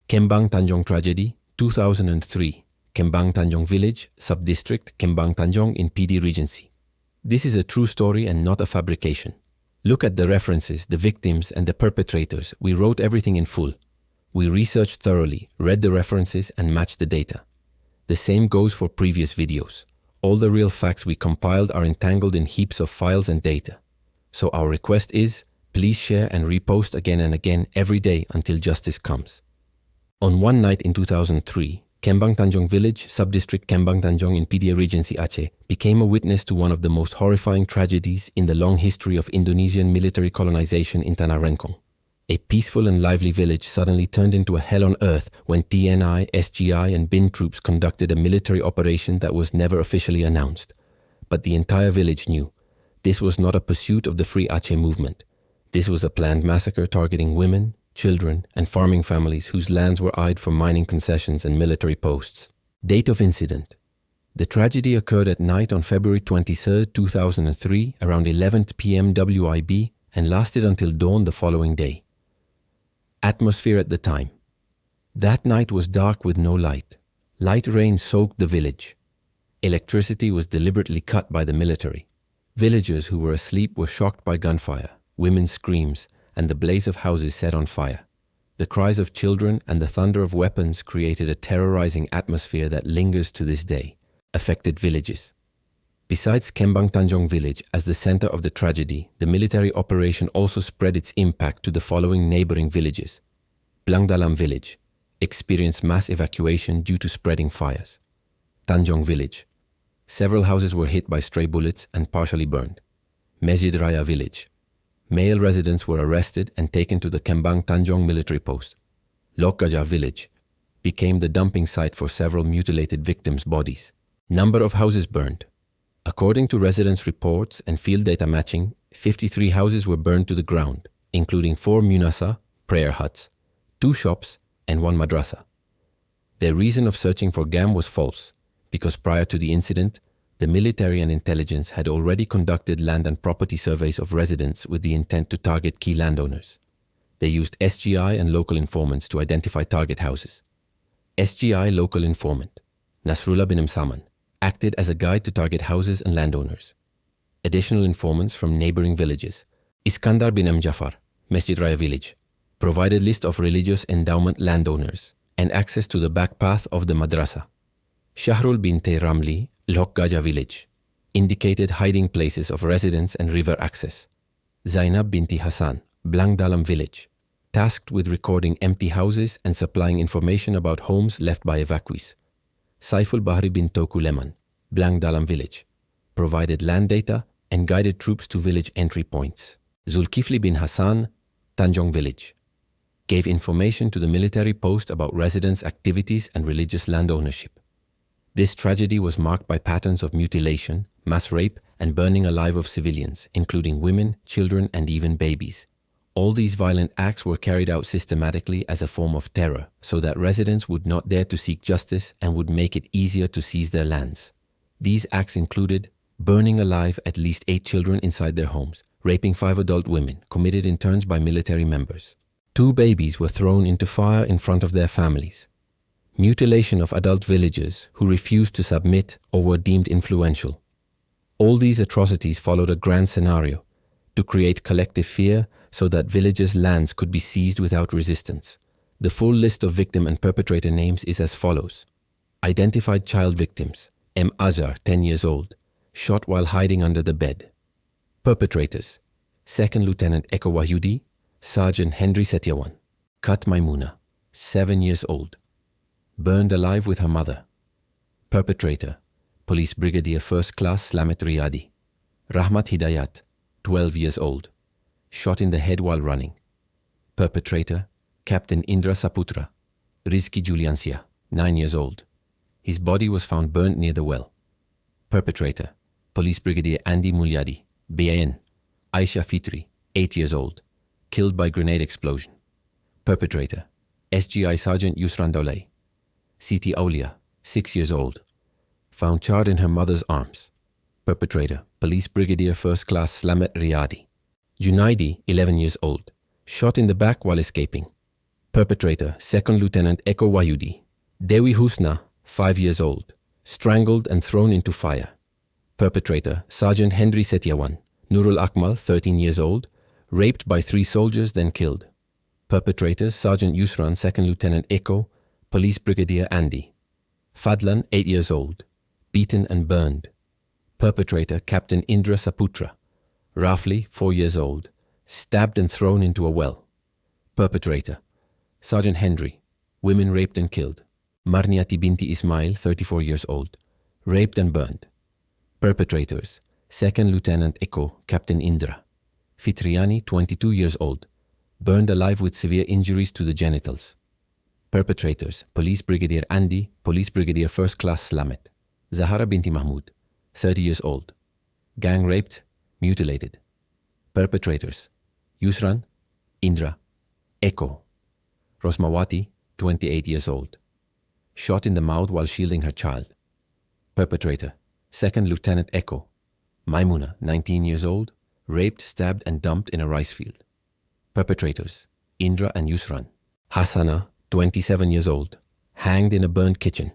Kembang Tanjong tragedy, 2003. Kembang Tanjong village, sub-district Kembang Tanjong in PD Regency. This is a true story and not a fabrication. Look at the references, the victims and the perpetrators. We wrote everything in full. We researched thoroughly, read the references and matched the data. The same goes for previous videos. All the real facts we compiled are entangled in heaps of files and data. So our request is, please share and repost again and again every day until justice comes. On one night in 2003, Kembang Tanjong village, sub-district Kembang Tanjong in PD Regency Aceh, became a witness to one of the most horrifying tragedies in the long history of Indonesian military colonization in Tanah Renkong. A peaceful and lively village suddenly turned into a hell on earth when TNI, SGI and BIN troops conducted a military operation that was never officially announced. But the entire village knew. This was not a pursuit of the Free Aceh movement. This was a planned massacre targeting women, children and farming families whose lands were eyed for mining concessions and military posts. Date of incident. The tragedy occurred at night on February 23, 2003, around 11 p.m. WIB and lasted until dawn the following day. Atmosphere at the time. That night was dark with no light. Light rain soaked the village. Electricity was deliberately cut by the military. Villagers who were asleep were shocked by gunfire, women's screams, and the blaze of houses set on fire. The cries of children and the thunder of weapons created a terrorizing atmosphere that lingers to this day, affected villages. Besides Kembang Tanjong village as the center of the tragedy, the military operation also spread its impact to the following neighboring villages. Blang Dalam village experienced mass evacuation due to spreading fires. Tanjong village. Several houses were hit by stray bullets and partially burned. Masjid Raya village. Male residents were arrested and taken to the Kembang Tanjong military post. Lok Gajah village became the dumping site for several mutilated victims' bodies. Number of houses burned. According to residents' reports and field data matching, 53 houses were burned to the ground, including 4 munasa, prayer huts, 2 shops, and 1 madrasa. Their reason of searching for GAM was false, because prior to the incident, the military and intelligence had already conducted land and property surveys of residents with the intent to target key landowners. They used SGI and local informants to identify target houses. SGI local informant, Nasrullah bin Saman, acted as a guide to target houses and landowners. Additional informants from neighboring villages, Iskandar bin Jafar, Masjid Raya village, provided list of religious endowment landowners and access to the back path of the madrasa. Shahrul bin Ramli, Lok Gajah village, indicated hiding places of residents and river access. Zainab binti Hassan, Blang Dalam village, tasked with recording empty houses and supplying information about homes left by evacuees. Saiful Bahri bin Toku Leman, Blang Dalam village, provided land data and guided troops to village entry points. Zulkifli bin Hassan, Tanjong village, gave information to the military post about residents' activities and religious land ownership. This tragedy was marked by patterns of mutilation, mass rape, and burning alive of civilians, including women, children, and even babies. All these violent acts were carried out systematically as a form of terror, so that residents would not dare to seek justice and would make it easier to seize their lands. These acts included burning alive at least 8 children inside their homes, raping 5 adult women, committed in turns by military members. 2 babies were thrown into fire in front of their families. Mutilation of adult villagers who refused to submit or were deemed influential. All these atrocities followed a grand scenario to create collective fear so that villagers' lands could be seized without resistance. The full list of victim and perpetrator names is as follows. Identified child victims: M. Azhar, 10 years old, shot while hiding under the bed. Perpetrators: Second Lieutenant Eko Wahyudi, Sergeant Henry Setiawan. Kat Maimuna, 7 years old, burned alive with her mother. Perpetrator: Police Brigadier First Class Slamet Riyadi. Rahmat Hidayat, 12 years old, shot in the head while running. Perpetrator: Captain Indra Saputra. Rizki Juliansia, 9 years old. His body was found burnt near the well. Perpetrator: Police Brigadier Andy Mulyadi, BAN. Aisha Fitri, 8 years old, killed by grenade explosion. Perpetrator: SGI Sergeant Yusran Daulay. Siti Aulia, 6 years old, found charred in her mother's arms. Perpetrator: Police Brigadier First Class Slamet Riyadi. Junaidi, 11 years old, shot in the back while escaping. Perpetrator, Second Lieutenant Eko Wahyudi. Dewi Husna, 5 years old, strangled and thrown into fire. Perpetrator, Sergeant Henry Setiawan. Nurul Akmal, 13 years old, raped by 3 soldiers then killed. Perpetrators, Sergeant Yusran, Second Lieutenant Eko, Police Brigadier Andy. Fadlan, 8 years old, beaten and burned. Perpetrator, Captain Indra Saputra. Rafli, 4 years old, stabbed and thrown into a well. Perpetrator, Sergeant Henry, women raped and killed. Marniati Binti Ismail, 34 years old, raped and burned. Perpetrators, Second Lieutenant Eko, Captain Indra. Fitriani, 22 years old, burned alive with severe injuries to the genitals. Perpetrators, Police Brigadier Andy, Police Brigadier First Class Slamet. Zahara Binti Mahmoud, 30 years old, gang raped, mutilated. Perpetrators, Yusran, Indra, Eko. Rosmawati, 28 years old, shot in the mouth while shielding her child. Perpetrator, Second Lieutenant Eko. Maimuna, 19 years old, raped, stabbed and dumped in a rice field. Perpetrators, Indra and Yusran. Hassana, 27 years old, hanged in a burnt kitchen.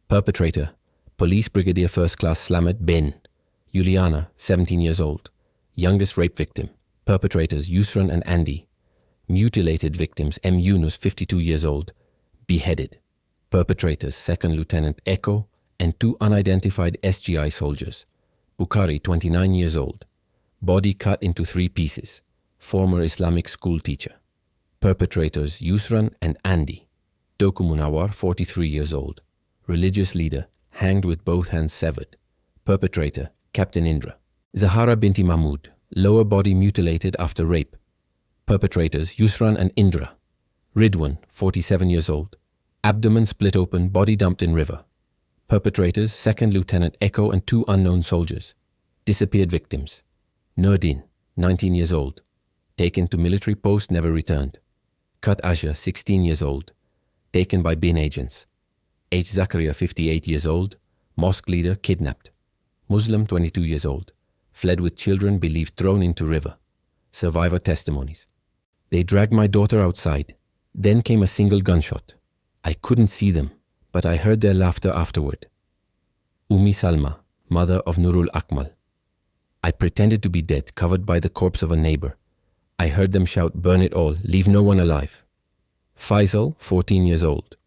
Perpetrator, Police Brigadier First Class Slamet bin. Juliana, 17 years old, youngest rape victim. Perpetrators, Yusran and Andy. Mutilated victims, M. Yunus, 52 years old, beheaded. Perpetrators, Second Lieutenant Eko and 2 unidentified SGI soldiers. Bukhari, 29 years old, body cut into 3 pieces, former Islamic school teacher. Perpetrators, Yusran and Andy. Doku Munawar, 43 years old, religious leader, hanged with both hands severed. Perpetrator, Captain Indra. Zahara Binti Mahmoud, lower body mutilated after rape. Perpetrators, Yusran and Indra. Ridwan, 47 years old, abdomen split open, body dumped in river. Perpetrators, Second Lieutenant Eko and 2 unknown soldiers. Disappeared victims. Nurdin, 19 years old, taken to military post, never returned. Kat Asha, 16 years old, taken by bin agents. H. Zakaria, 58 years old, mosque leader, kidnapped. Muslim, 22 years old, fled with children believed thrown into river. Survivor testimonies. They dragged my daughter outside. Then came a single gunshot. I couldn't see them, but I heard their laughter afterward. Umi Salma, mother of Nurul Akmal. I pretended to be dead, covered by the corpse of a neighbor. I heard them shout, "Burn it all, leave no one alive." Faisal, 14 years old.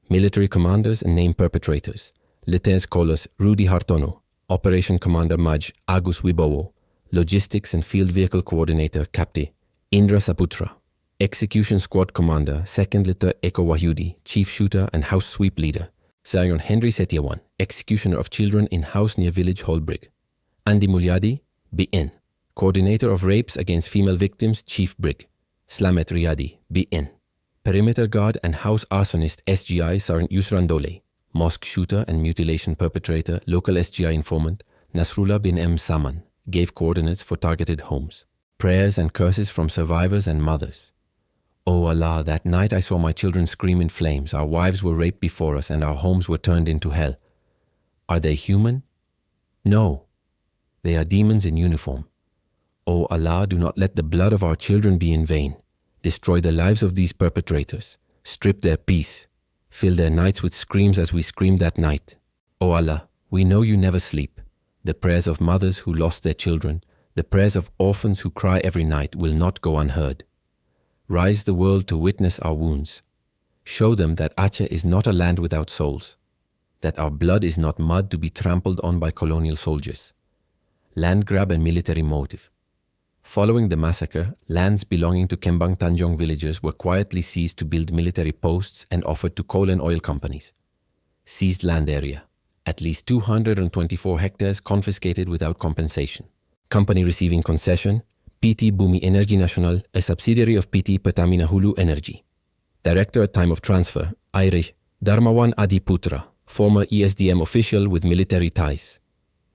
Military commanders and named perpetrators. Lieutenant Scholars Rudy Hartono, Operation Commander Maj Agus Wibowo, Logistics and Field Vehicle Coordinator Captain Indra Saputra. Execution Squad Commander, 2nd Lieutenant Eko Wahyudi, Chief Shooter and House Sweep Leader. Sergeant Henry Setiawan, Executioner of Children in House near Village Holbrig. Andy Mulyadi, BN, Coordinator of Rapes Against Female Victims, Chief Brig. Slamet Riyadi, BN. Perimeter Guard and House Arsonist SGI Sergeant Yusran Dole. Mosque Shooter and Mutilation Perpetrator, Local SGI Informant, Nasrullah bin M. Saman, gave coordinates for targeted homes. Prayers and curses from survivors and mothers. Oh Allah, that night I saw my children scream in flames. Our wives were raped before us and our homes were turned into hell. Are they human? No. They are demons in uniform. Oh Allah, do not let the blood of our children be in vain. Destroy the lives of these perpetrators. Strip their peace. Fill their nights with screams as we screamed that night. Oh Allah, we know you never sleep. The prayers of mothers who lost their children, the prayers of orphans who cry every night will not go unheard. Rise the world to witness our wounds. Show them that Aceh is not a land without souls, that our blood is not mud to be trampled on by colonial soldiers. Land grab and military motive. Following the massacre, lands belonging to Kembang Tanjong villagers were quietly seized to build military posts and offered to coal and oil companies. Seized land area. At least 224 hectares confiscated without compensation. Company receiving concession, PT Bumi Energy Nasional, a subsidiary of PT Pertamina Hulu Energy. Director at time of transfer, Irish, Dharmawan Adiputra, former ESDM official with military ties.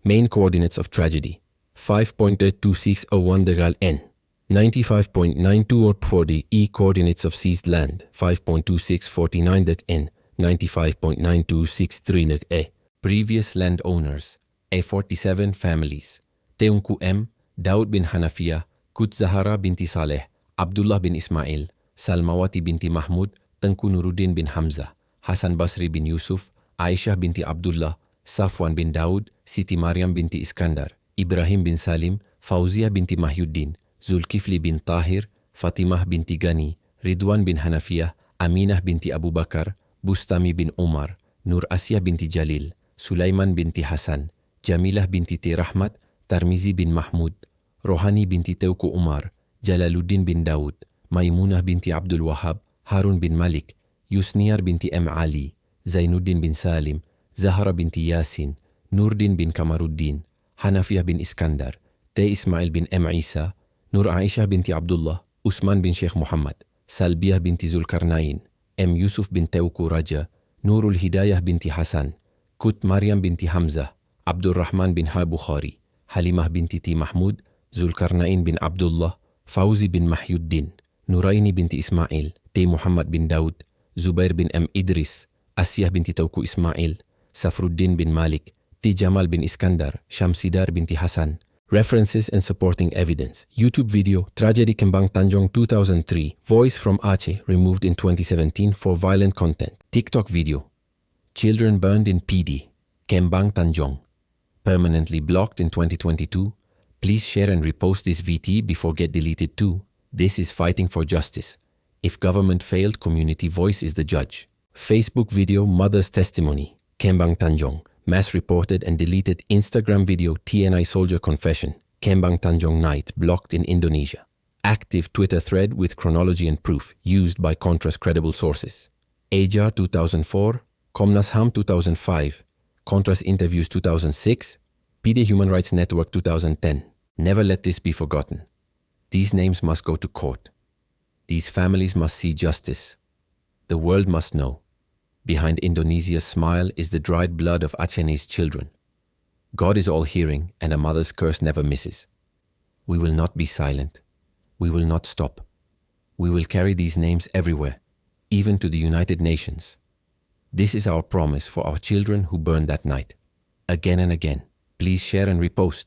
Main coordinates of tragedy, 5.2601 degal N, 95.9240 E coordinates of seized land, 5.2649 deg N, 95.9263 deg E. Previous landowners, A47 families, Teungku M, Daud bin Hanafiya, Kut Zahara binti Saleh, Abdullah bin Ismail, Salmawati binti Mahmud, Tengku Nuruddin bin Hamzah, Hasan Basri bin Yusuf, Aisyah binti Abdullah, Safwan bin Daud, Siti Maryam binti Iskandar, Ibrahim bin Salim, Fauziyah binti Mahyuddin, Zulkifli bin Tahir, Fatimah binti Gani, Ridwan bin Hanafiyah, Aminah binti Abu Bakar, Bustami bin Umar, Nur Asyah binti Jalil, Sulaiman binti Hasan, Jamilah binti Rahmat, Tarmizi bin Mahmud, Rohani binti Teuku Umar, Jalaluddin bin Daud, Maimunah binti Abdul Wahab, Harun bin Malik, Yusniyar binti M. Ali, Zainuddin bin Salim, Zahra binti Yasin, Nurdin bin Kamaruddin, Hanafiyah bin Iskandar, T. Ismail bin M. Isa, Nur Aisyah binti Abdullah, Usman bin Sheikh Muhammad, Salbiyah binti Zulkarnain, M. Yusuf bin Teuku Raja, Nurul Hidayah binti Hasan, Kut Maryam binti Hamzah, Abdul Rahman bin Bukhari, Halimah binti T. Mahmud, Zulkarnain bin Abdullah, Fauzi bin Mahyuddin, Nuraini binti Ismail, T. Muhammad bin Daud, Zubair bin M. Idris, Asyah binti Tauku Ismail, Safruddin bin Malik, T. Jamal bin Iskandar, Shamsidar binti Hasan. References and supporting evidence. YouTube video, Tragedy Kembang Tanjong 2003. Voice from Aceh, removed in 2017 for violent content. TikTok video. Children burned in PD. Kembang Tanjong. Permanently blocked in 2022. Please share and repost this VT before get deleted too. This is fighting for justice. If government failed, community voice is the judge. Facebook video, Mother's Testimony. Kembang Tanjong. Mass reported and deleted Instagram video TNI soldier confession. Kembang Tanjong night blocked in Indonesia. Active Twitter thread with chronology and proof used by Contra's credible sources. AJAR 2004, Komnas HAM 2005, Contra's interviews 2006, PD Human Rights Network 2010. Never let this be forgotten. These names must go to court. These families must see justice. The world must know. Behind Indonesia's smile is the dried blood of Aceh's children. God is all-hearing, and a mother's curse never misses. We will not be silent. We will not stop. We will carry these names everywhere, even to the United Nations. This is our promise for our children who burned that night. Again and again, please share and repost.